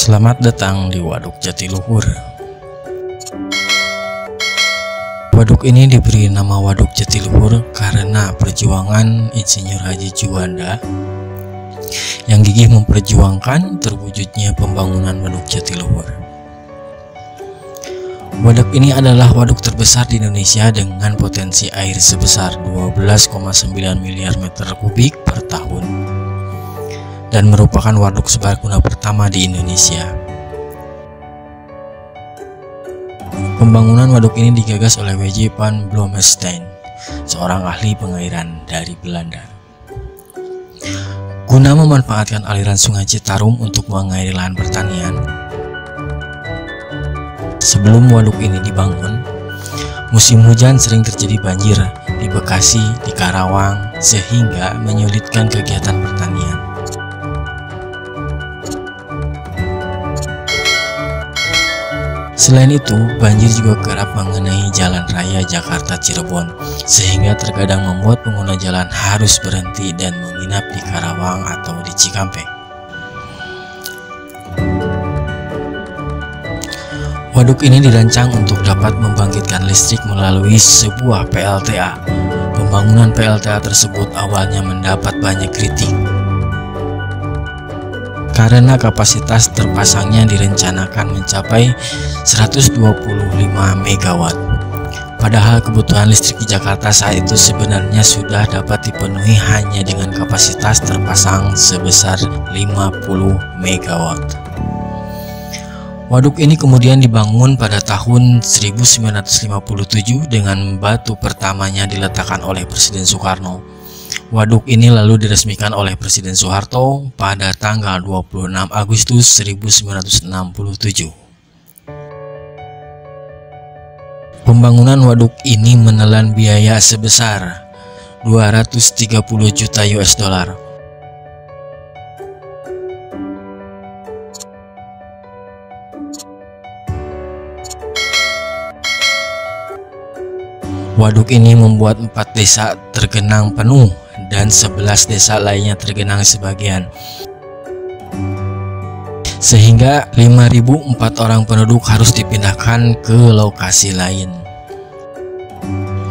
Selamat datang di Waduk Jatiluhur. Waduk ini diberi nama Waduk Jatiluhur karena perjuangan Insinyur Haji Juanda yang gigih memperjuangkan terwujudnya pembangunan Waduk Jatiluhur. Waduk ini adalah waduk terbesar di Indonesia dengan potensi air sebesar 12,9 miliar meter kubik per tahun dan merupakan waduk serbaguna pertama di Indonesia. Pembangunan waduk ini digagas oleh W.J. van Blommestein, seorang ahli pengairan dari Belanda, guna memanfaatkan aliran Sungai Citarum untuk mengairi lahan pertanian. Sebelum waduk ini dibangun, musim hujan sering terjadi banjir di Bekasi, di Karawang, sehingga menyulitkan kegiatan pertanian. Selain itu, banjir juga kerap mengenai jalan raya Jakarta-Cirebon, sehingga terkadang membuat pengguna jalan harus berhenti dan menginap di Karawang atau di Cikampek. Waduk ini dirancang untuk dapat membangkitkan listrik melalui sebuah PLTA. Pembangunan PLTA tersebut awalnya mendapat banyak kritik karena kapasitas terpasangnya direncanakan mencapai 125 MW. Padahal kebutuhan listrik di Jakarta saat itu sebenarnya sudah dapat dipenuhi hanya dengan kapasitas terpasang sebesar 50 MW. Waduk ini kemudian dibangun pada tahun 1957 dengan batu pertamanya diletakkan oleh Presiden Soekarno. Waduk ini lalu diresmikan oleh Presiden Soeharto pada tanggal 26 Agustus 1967. Pembangunan waduk ini menelan biaya sebesar 230 juta US dollar. Waduk ini membuat 4 desa tergenang penuh dan 11 desa lainnya tergenang sebagian, sehingga 5.004 orang penduduk harus dipindahkan ke lokasi lain.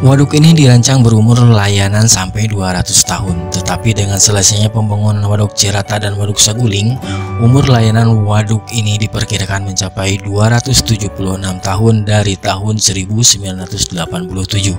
Waduk ini dirancang berumur layanan sampai 200 tahun, tetapi dengan selesainya pembangunan Waduk Cirata dan Waduk Saguling, umur layanan waduk ini diperkirakan mencapai 276 tahun dari tahun 1987.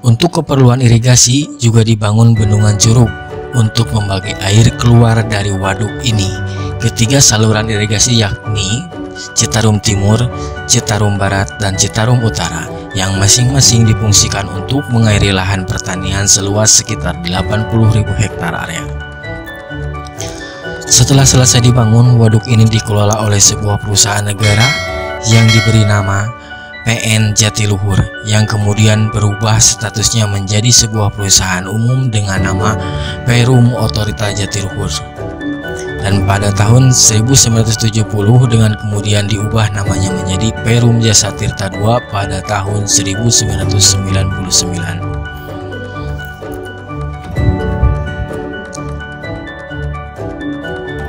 Untuk keperluan irigasi juga dibangun bendungan curug untuk membagi air keluar dari waduk ini. Ketiga saluran irigasi yakni Citarum Timur, Citarum Barat, dan Citarum Utara yang masing-masing difungsikan untuk mengairi lahan pertanian seluas sekitar 80.000 hektar area. Setelah selesai dibangun, waduk ini dikelola oleh sebuah perusahaan negara yang diberi nama PN Jatiluhur, yang kemudian berubah statusnya menjadi sebuah perusahaan umum dengan nama Perum Otorita Jatiluhur. Dan pada tahun 1970 dengan kemudian diubah namanya menjadi Perum Jasa Tirta II pada tahun 1999.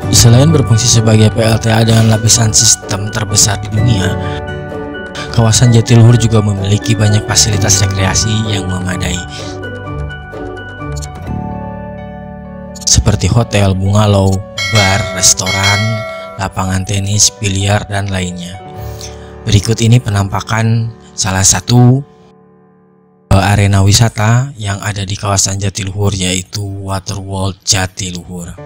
Selain berfungsi sebagai PLTA dengan lapisan sistem terbesar di dunia, kawasan Jatiluhur juga memiliki banyak fasilitas rekreasi yang memadai, seperti hotel, bungalow, bar, restoran, lapangan tenis, biliar, dan lainnya. Berikut ini penampakan salah satu arena wisata yang ada di kawasan Jatiluhur, yaitu Waterworld Jatiluhur.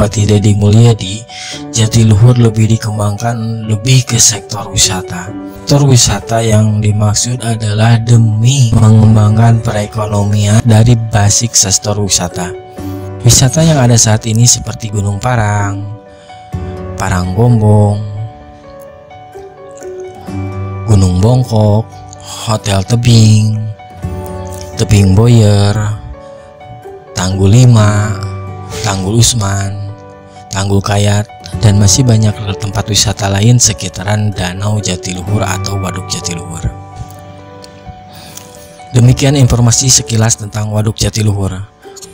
Seperti Deddy Mulyadi, Jatiluhur lebih dikembangkan lebih ke sektor wisata. Sektor wisata yang dimaksud adalah demi mengembangkan perekonomian dari basic sektor wisata. Wisata yang ada saat ini seperti Gunung Parang, Paranggombong, Gunung Bongkok, Hotel Tebing, Tebing Boyer, Tanggul 5, Tanggul Usman, Tanggul Kayat, dan masih banyak tempat wisata lain sekitaran Danau Jatiluhur atau Waduk Jatiluhur. Demikian informasi sekilas tentang Waduk Jatiluhur.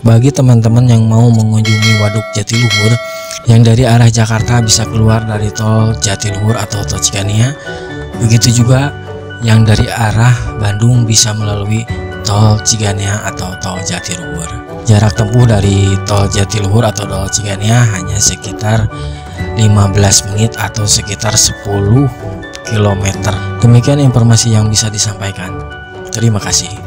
Bagi teman-teman yang mau mengunjungi Waduk Jatiluhur yang dari arah Jakarta bisa keluar dari tol Jatiluhur atau tol Cikania, begitu juga yang dari arah Bandung bisa melalui tol Cikania atau tol Jatiluhur. Jarak tempuh dari tol Jatiluhur atau tol Cikania hanya sekitar 15 menit atau sekitar 10 km. Demikian informasi yang bisa disampaikan. Terima kasih.